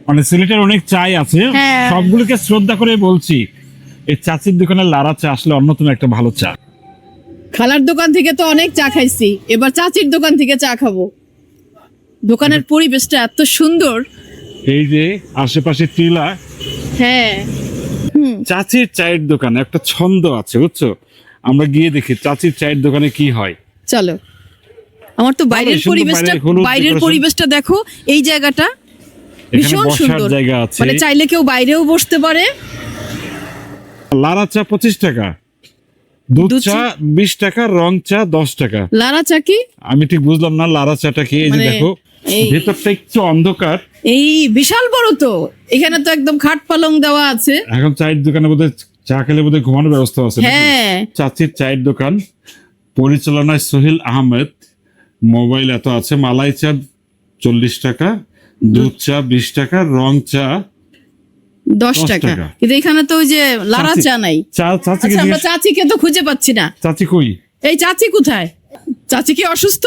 মানে সিলেটের অনেক চাই আছে, সবগুলোকে শ্রদ্ধা করে বলছি এই চাচির দোকানের লারা চা আসলে অন্যতম একটা ভালো চা। খালার দোকান থেকে তো অনেক চা খাইছি, এবার চাচির দোকান থেকে চা খাবো। দোকানের পরিবেশটা এত সুন্দর, এই যে আশেপাশে টিলা, হ্যাঁ। চাচির চায়ের দোকানে একটা ছন্দ আছে বুঝছো, আমরা গিয়ে দেখি চাচির চায়ের দোকানে কি হয়। চলো, আমার তো বাইরের সুন্দর, পরিবেশটা, হলুদ বাইরের decoration। পরিবেশটা দেখো, এই জায়গাটা এখানে ভীষণ বসার সুন্দর, জায়গা আছে। মানে চাইলে কেউ বাইরেও বসতে পারে। লারা চা 25 টাকা, দুধ চা 20 টাকা, রং চা 10 টাকা। লারা চা কি আমি ঠিক বুঝলাম না লারা চাটা কি। এই যে মানে দেখো এই- ভেতরটা একটু অন্ধকার। এই বিশাল বড় তো, এখানে তো একদম খাট পালং দেওয়া আছে। এখন চায়ের দোকানে বোধহয় চা খেলে বোধহয় ঘুমানোর ব্যবস্থা আছে নাকি? হ্যাঁ, চাচির চায়ের দোকান, পরিচালনায় সোহেল আহমেদ, মোবাইল এত আছে। মালাই চা 40 টাকা, দুধ চা 20 টাকা, রং চা 10 10 টাকা। টাকা। কিন্তু এখানে তো ওই যে লারা চাচি- চা নাই। চাচিকে আচ্ছা, আমরা জিজ্ঞেস- চাচিকে তো খুঁজে পাচ্ছি না। চাচি কই? এই চাচি কোথায়? চাচি কি অসুস্থ?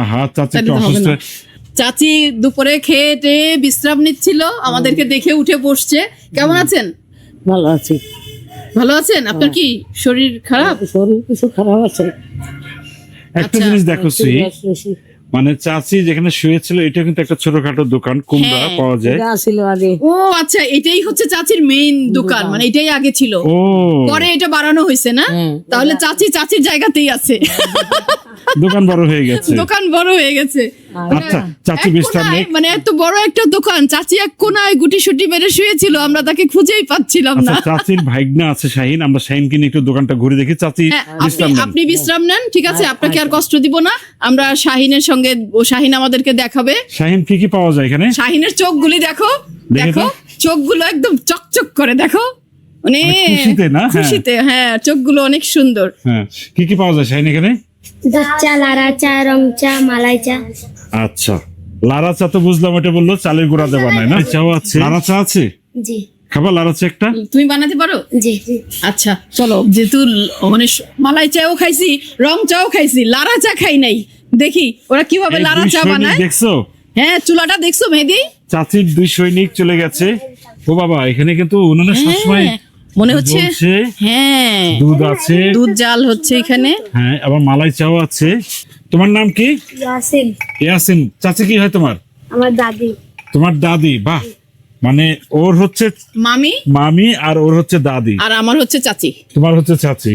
হ্যাঁ চাচি তাহলে একটু তো হবে অসুস্থ। না। চাচি দুপুরে খেয়ে টেয়ে বিশ্রাম নিচ্ছিল, আমাদেরকে দেখে উঠে বসছে। কেমন আছেন? ভালো আছি। ভালো আছেন? আপনার কি শরীর খারাপ? শরীর কিছু খারাপ আছে। একটা আচ্ছা। জিনিস দেখো সি, মানে চাচি যেখানে শুয়েছিল এটা কিন্তু একটা ছোটখাটো দোকান, কুমড়া হ্যাঁ, পাওয়া যায়। এটা ছিল আগে। ও আচ্ছা, এটাই হচ্ছে চাচির মেইন দোকান, মানে এটাই আগে ছিল, ও পরে এটা বাড়ানো হয়েছে না? হ্যাঁ। তাহলে চাচি চাচির জায়গাতেই আছে, দোকান বড় হয়ে গেছে। দোকান বড় হয়ে গেছে। আচ্ছা চাচি এক বিশ্রাম কোনায়, নেই। মানে এত বড় একটা দোকান, চাচি এক কোনায় গুটি সুটি মেরে শুয়েছিল, আমরা তাকে খুঁজেই পাচ্ছিলাম আচ্ছা না। চাচির ভাইগনা আছে শাহিন, আমরা শাহিনকে নিয়ে একটু দোকানটা ঘুরে দেখি। চাচি হ্যাঁ, বিশ্রাম নেন। আপনি বিশ্রাম নেন, ঠিক আছে, আপনাকে আর কষ্ট দিব না। আমরা শাহিনের সঙ্গে, ও শাহিন আমাদেরকে দেখাবে। শাহিন কি কি পাওয়া যায় এখানে? শাহিনের চোখগুলি দেখো, দেখি তো। দেখো চোখগুলো একদম চকচক করে, দেখো মানে খুশিতে না? হ্যাঁ। খুশিতে, হ্যাঁ, চোখগুলো অনেক সুন্দর। হ্যাঁ কি কি পাওয়া যায় শাহিন এখানে? দুধ চা, লারা চা, রং চা, মালাই চা। আচ্ছা লারা চা তো বুঝলাম, এটা বললো চালের গুঁড়া দিয়ে বানায় না? চাও আছে, লারা চা আছে, জি খাবার লারা চা একটা? তুমি বানাতে পারো? জি আচ্ছা চলো, যেহেতু মানে মালাই চাও খাইছি, রং চাও খাইছি, লারা চা খাই নাই, দেখি ওরা কিভাবে এই লারা দুই চা সৈনিক বানায়। দেখছো? হ্যাঁ, চুলাটা দেখছো মেহেদি? চাচির 2 সৈনিক চলে গেছে। ও বাবা, এখানে কিন্তু উনুনে সবসময় হ্যাঁ, মনে হচ্ছে জ্বলছে, হ্যাঁ, দুধ আছে, দুধ জাল হচ্ছে এখানে। হ্যাঁ আবার মালাই চাও আছে। তোমার নাম কি? ইয়াসিন, ইয়াসিন। চাচি কি হয় তোমার? আমার দাদি। তোমার দাদি? বাহ, মানে ওর হচ্ছে মামি মামি আর ওর হচ্ছে দাদি, আর আমার হচ্ছে চাচি। তোমার হচ্ছে চাচি।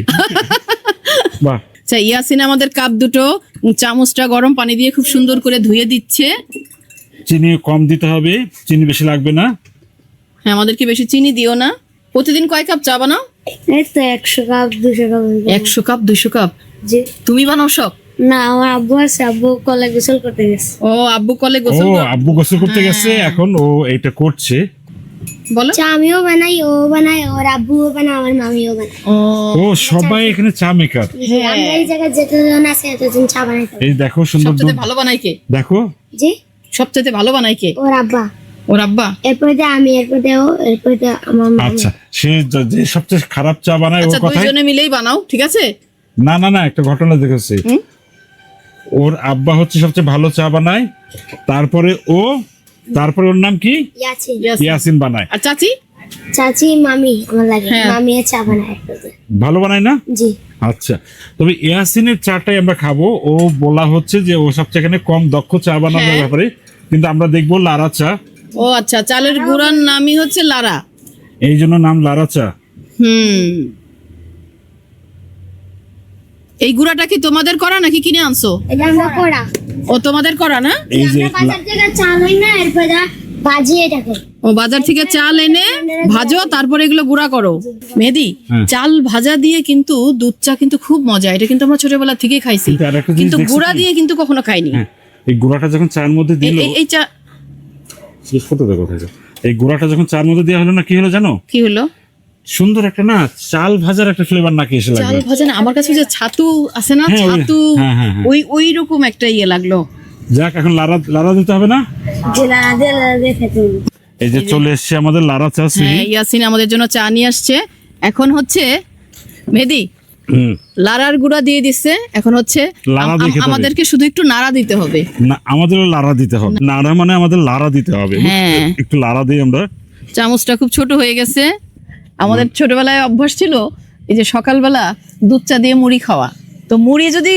বাহ, আচ্ছা, ইয়াসিন আমাদের কাপ দুটো চামচটা গরম পানি দিয়ে খুব সুন্দর করে ধুয়ে দিচ্ছে। চিনি কম দিতে হবে, চিনি বেশি লাগবে না। হ্যাঁ, আমাদেরকে বেশি চিনি দিও না। প্রতিদিন কয় কাপ চা বানাও? এই তো 100 কাপ 200 কাপ। 100 কাপ 200 কাপ জি তুমি বানাও সব? না, আমার আব্বু আছে, আব্বু কলে গোসল করতে গেছে। ও, আব্বু কলে ও গোসল আব্বু গোসল করতে গেছে, এখন ও এটা করছে। বলো। চা আমিও বানাই, ও বানায়, ওর আব্বুও বানায়, আমার মামিও বানায়। ও ও সবাই এখানে চা মেকার। আমরা এই জায়গায় যতজন আছে এতজন চা বানাইতে পারি। এই দেখো সুন্দর সবচেয়ে দুধ, ভালো বানাই কে? দেখো জি সবচেয়ে ভালো বানাই কে? ওর আব্বা, ওর আব্বা। এরপরে দিয়ে আমি, এরপরে দিয়ে ও, এরপরে দিয়ে আমার মামি। আচ্ছা সে যে সবচেয়ে খারাপ চা বানায় ওর আচ্ছা, কথাই। দুইজনে মিলেই বানাও, ঠিক আছে? না না না, একটা ঘটনা দেখেছি। ওর আব্বা হচ্ছে সবচেয়ে ভালো চা বানায়, তারপরে ওর নাম কি? ইয়াসিন। ইয়াসিন। ইয়াসিন বানায়। আর চাচি? চাচি মামি আমার লাগে, হ্যাঁ। মামি চা বানায় একসাথে। ভালো বানায় না? জি আচ্ছা, তবে ইয়াসিনের চাটাই আমরা খাবো। ও বলা হচ্ছে যে ও সবচেয়ে এখানে কম দক্ষ চা বানানোর হ্যাঁ। ব্যাপারে, কিন্তু আমরা দেখবো লারা চা, ও আচ্ছা, চালের গুঁড়ার নামই হচ্ছে লারা। এই জন্য নাম লারা চা। এই গুঁড়াটা কি তোমাদের করা নাকি কিনে আনছো? এটা আমরা করা, ও তোমাদের করা না? এই যে আমরা বাজার থেকে চাল হই না, এরপরে বাজিয়ে এটাকে। ও বাজার থেকে চাল এনে ভাজো, তারপরে এগুলো গুঁড়া করো। মেহেদি, হ্যাঁ। চাল ভাজা দিয়ে কিন্তু দুধ চা কিন্তু খুব মজা, এটা কিন্তু আমরা ছোটবেলা থেকে খাইছি, কিন্তু আরেকটা জিনিস কিন্তু দেখছো গুঁড়া কি? দিয়ে কিন্তু কখনো খাইনি। হ্যাঁ, এই গুঁড়াটা যখন চার মধ্যে দিল, এই চা শেষ করতে দেখো কোথায় যাও। এই গুঁড়াটা যখন চার মধ্যে দেওয়া হলো না, কি হলো জানো? কি হলো? সুন্দর একটা না চাল ভাজার একটা ফ্লেভার নাকি এসে চাল লাগলো। ভাজা না, আমার কাছে যে ছাতু আছে না, হ্যাঁ, ওই- ছাতু, হ্যাঁ, হ্যাঁ, হ্যাঁ। ওই রকম একটা ইয়ে লাগলো। যাক, এখন লারা লারা দিতে হবে না? জেলা দিয়ে খেতে হবে। এই যে চলে এসছে আমাদের লারা চা। হ্যাঁ, ইয়াসিন আমাদের জন্য চা নিয়ে আসছে। এখন হচ্ছে মেহেদি, লাড়ার গুঁড়া দিয়ে দিচ্ছে, এখন হচ্ছে লাড়া দিয়ে খেতে হবে। আমাদেরকে শুধু একটু নাড়া দিতে হবে। না, আমাদেরও লাড়া দিতে হবে। নাড়া মানে আমাদের লাড়া দিতে হবে। হ্যাঁ। একটু লাড়া দিই আমরা। চামচটা খুব ছোট হয়ে গেছে। আমাদের ছোটবেলায় অভ্যাস ছিল এই যে সকালবেলা দুধ চা দিয়ে মুড়ি খাওয়া। তো মুড়ি যদি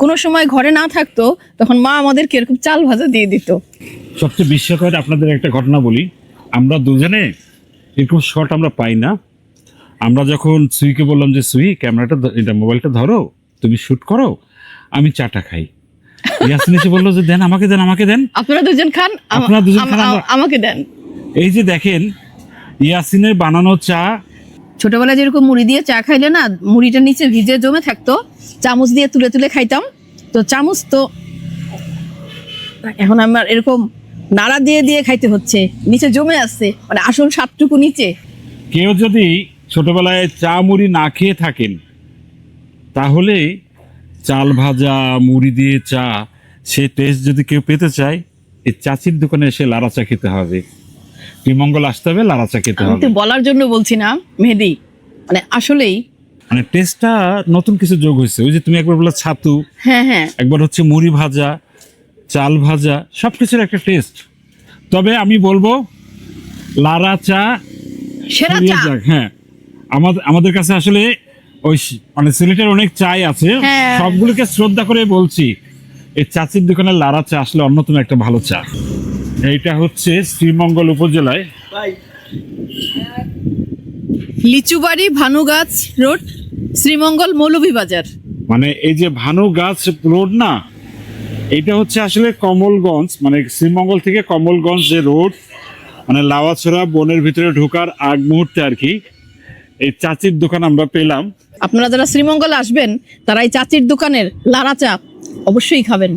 কোনো সময় ঘরে না থাকতো তখন মা আমাদেরকে এরকম চাল ভাজা দিয়ে দিত। সবচেয়ে বিস্ময়কর আপনাদের একটা ঘটনা বলি। আমরা দুজনে এরকম শট আমরা পাই না। আমরা যখন সুইকে বললাম যে সুই ক্যামেরাটা এটা মোবাইলটা ধরো, তুমি শুট করো, আমি চাটা খাই। ইয়াসিন এসে বললো যে দেন, আমাকে দেন, আমাকে দেন। আপনারা দুজন খান, আপনারা দুজন খান, আমাকে দেন। এই যে দেখেন ইয়াসিনের বানানো চা। ছোটবেলায় যেরকম মুড়ি দিয়ে চা খাইলে না, মুড়িটা নিচে ভিজে জমে থাকতো, চামচ দিয়ে তুলে তুলে খাইতাম। তো চামচ তো এখন আমার এরকম নাড়া দিয়ে দিয়ে খাইতে হচ্ছে, নিচে জমে আসছে, মানে আসল স্বাদটুকু নিচে। কেউ যদি ছোটবেলায় চা মুড়ি না খেয়ে থাকেন তাহলে চাল ভাজা মুড়ি দিয়ে চা সে টেস্ট যদি কেউ পেতে চায়, এই চাচির দোকানে এসে লাড়া চা খেতে হবে। শ্রীমঙ্গল আসতে হবে, লাড়া চা খেতে আমি হবে। তো বলার জন্য বলছি না মেহেদি, মানে আসলেই মানে টেস্টটা নতুন কিছু যোগ হয়েছে। ওই যে তুমি একবার বললে ছাতু, হ্যাঁ হ্যাঁ একবার হচ্ছে মুড়ি ভাজা, চাল ভাজা, সবকিছুর একটা টেস্ট। তবে আমি বলবো লাড়া চা সেরা ছড়িয়ে চা। যাক। হ্যাঁ, আমাদের কাছে আসলে ওই মানে সিলেটের অনেক চাই আছে, হ্যাঁ। সবগুলোকে শ্রদ্ধা করে বলছি এই চাচির দোকানের লাড়া চা আসলে অন্যতম একটা ভালো চা। এইটা হচ্ছে শ্রীমঙ্গল উপজেলায় লিচুবাড়ি ভানুগাছ রোড, শ্রীমঙ্গল মৌলভীবাজার। মানে এই যে ভানু গাছ রোড না, এটা হচ্ছে আসলে কমলগঞ্জ, মানে শ্রীমঙ্গল থেকে কমলগঞ্জ যে রোড, মানে লাওয়াছড়া বনের ভিতরে ঢোকার আগ মুহূর্তে আর কি এই চাচির দোকান আমরা পেলাম। আপনারা যারা শ্রীমঙ্গল আসবেন তারা এই চাচির দোকানের লাড়া চা অবশ্যই খাবেন।